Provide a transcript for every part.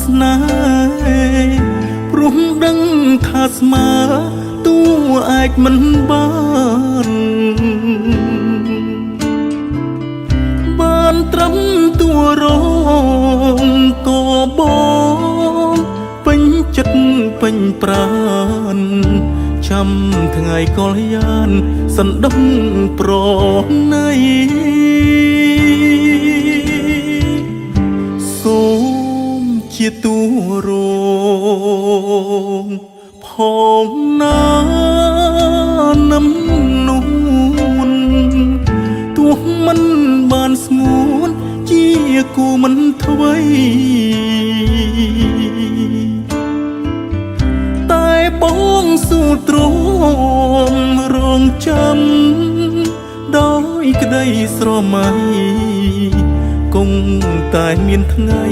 ស្នេហ៍ព្រោះដឹងថាស្មើទូអាចមិនបានត្រឹមតួរងក៏បងពេញចិត្តពេញប្រានចាំថ្ងៃកលយានសណ្ដំប្រណីសូមជាតួរងផងណានឹមនួនទោះមិនបានស្ងួនជាគូមិនថ្វីតែបងស៊ូទ្រាំរងចាំដោយក្តីស្រមៃគង់តែមានថ្ងៃ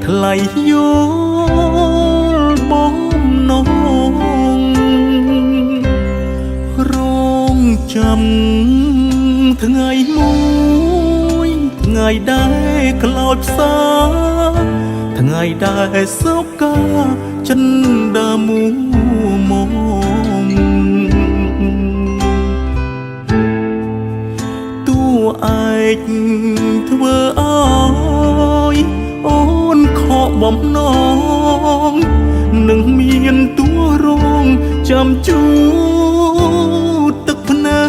ថ្លៃយកបំណងរងចាំថ្ងៃមួយថ្ងៃដែលក្លោចផ្សាថ្ងៃដែលសោកកាចិនដើមមួមកតួឯកធ្វើឲ្យអូនខកបំណងនឹងមានតួរងចាំជួទឹកភ្នែ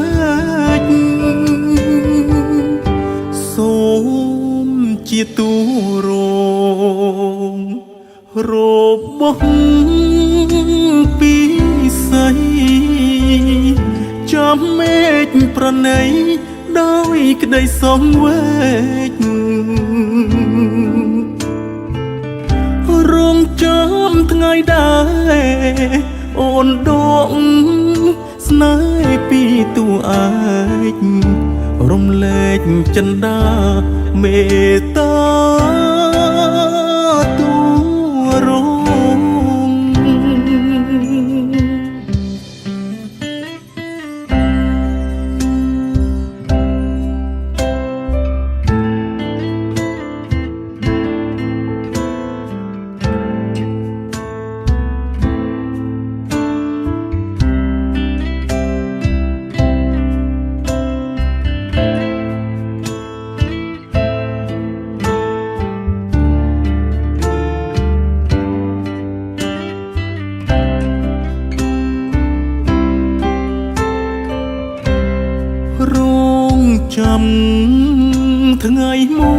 កសូមជាតួរងរបស់ពីស័យចាំមេឃប្រណីដោយក្តីសងវែករងចាំថ្ងៃដែលអូនដកស្នេហ៍ពីតួឯករំលែកចិន្តាមេត្តាតួរងរងចាំថ្ងៃមួ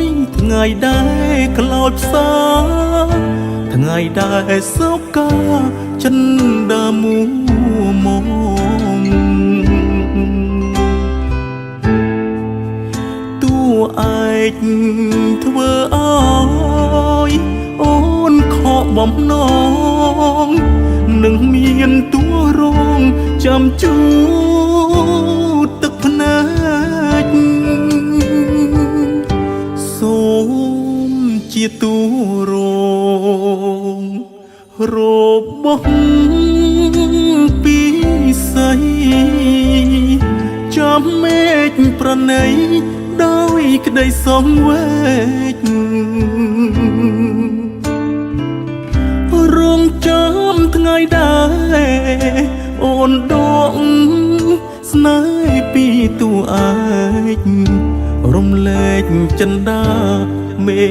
យថ្ងៃដែលក្លោចផ្សាថ្ងៃដែលសោកកាចិនដើមមួមកតួឯកធ្វើឲ្យអូនខកបំណងនឹងមានតួរងចាំជួទឹកភ្នែកសូមជាតួរងរបស់ពីស័យចាំមេឃប្រណីដោយក្តីសងវែករងចាំថ្ងៃដែលអូនដកស្នេហ៍ពីតួឯករំលែកចិន្តាមេ